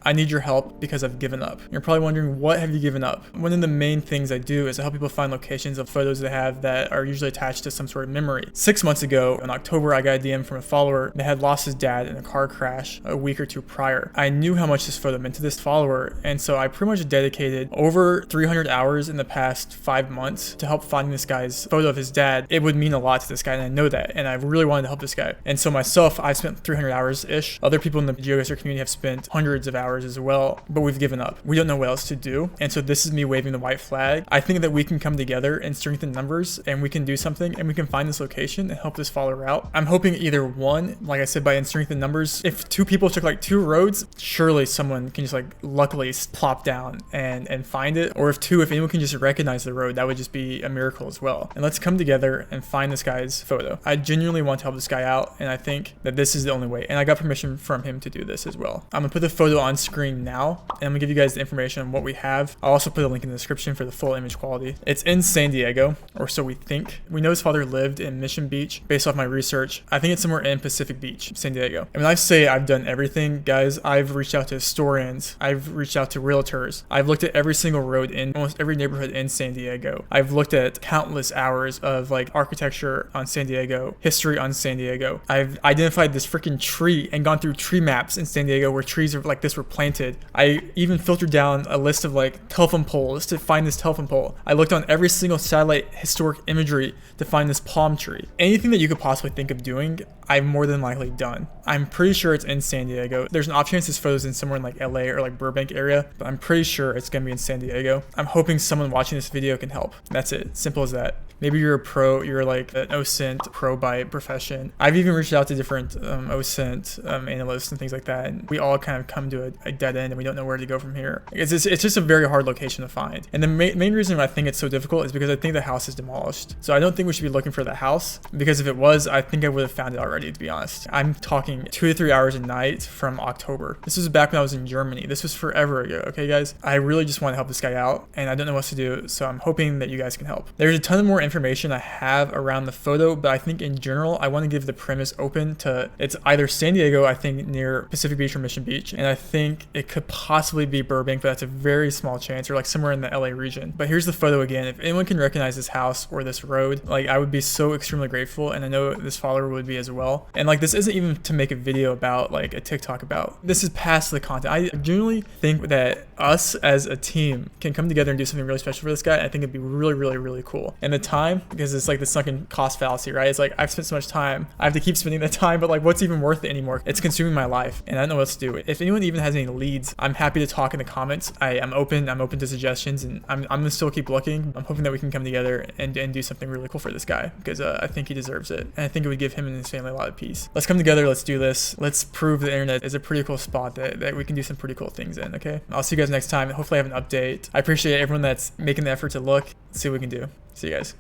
I need your help because I've given up. You're probably wondering, what have you given up? One of the main things I do is I help people find locations of photos they have that are usually attached to some sort of memory. 6 months ago, in October, I got a DM from a follower that had lost his dad in a car crash a week or two prior. I knew how much this photo meant to this follower, and so I pretty much dedicated over 300 hours in the past 5 months to help finding this guy's photo of his dad. It would mean a lot to this guy, and I know that, and I really wanted to help this guy. And so myself, I've spent 300 hours-ish. Other people in the GeoGuessr community have spent hundreds of hours as well, but we've given up. We don't know what else to do, and so this is me waving the white flag. I think that we can come together and strengthen numbers, and we can do something, and we can find this location and help this follower out. I'm hoping either one, like I said, by strengthen numbers, if 2 people took like 2 roads, surely someone can just like luckily plop down and find it. Or if anyone can just recognize the road, that would just be a miracle as well. And let's come together and find this guy's photo. I genuinely want to help this guy out, and I think that this is the only way. And I got permission from him to do this as well. I'm gonna put the photo on screen now, and I'm gonna give you guys the information on what we have. I'll also put a link in the description for the full image quality. It's in San Diego, or so we think. We know his father lived in Mission Beach based off my research. I think it's somewhere in Pacific Beach, San Diego. And when I say I've done everything, guys, I've reached out to historians. I've reached out to realtors. I've looked at every single road in almost every neighborhood in San Diego. I've looked at countless hours of like architecture on San Diego, history on San Diego. I've identified this freaking tree and gone through tree maps in San Diego where trees are like this were planted. I even filtered down a list of like telephone poles to find this telephone pole. I looked on every single satellite historic imagery to find this palm tree. Anything that you could possibly think of doing, I've more than likely done. I'm pretty sure it's in San Diego. There's an off chance this photo's in somewhere in like LA or like Burbank area, but I'm pretty sure it's gonna be in San Diego. I'm hoping someone watching this video can help. That's it. Simple as that. Maybe you're a pro, you're like an OSINT pro by profession. I've even reached out to different OSINT analysts and things like that, and we all kind of come to a dead end and we don't know where to go from here. It's just a very hard location to find. And the main reason I think it's so difficult is because I think the house is demolished. So I don't think we should be looking for the house, because if it was, I think I would have found it already, to be honest. I'm talking 2 to 3 hours a night from October. This was back when I was in Germany. This was forever ago, okay guys? I really just want to help this guy out, and I don't know what to do, so I'm hoping that you guys can help. There's a ton of more information I have around the photo, but I think in general, I want to give the premise open to, it's either San Diego, I think near Pacific Beach or Mission Beach, and I think it could possibly be Burbank, but that's a very small chance, or like somewhere in the LA region. But here's the photo again. If anyone can recognize this house or this road, like I would be so extremely grateful, and I know this follower would be as well. And like this isn't even to make a video about, like a TikTok about. This is past the content. I genuinely think that us as a team can come together and do something really special for this guy. I think it'd be really, really, really cool. And the time, because it's like the sunken cost fallacy, right? It's like I've spent so much time, I have to keep spending the time, but like what's even worth it anymore? It's consuming my life, and I don't know what to do. If anyone even has any leads, I'm happy to talk in the comments. I'm open to suggestions, and I'm gonna still keep looking. I'm hoping that we can come together and do something really cool for this guy, because I think he deserves it, and I think it would give him and his family a lot of peace. Let's come together, let's do this. Let's prove the internet is a pretty cool spot that we can do some pretty cool things in, okay? I'll see you guys next time. Hopefully I have an update. I appreciate everyone that's making the effort to look. Let's see what we can do. See you guys.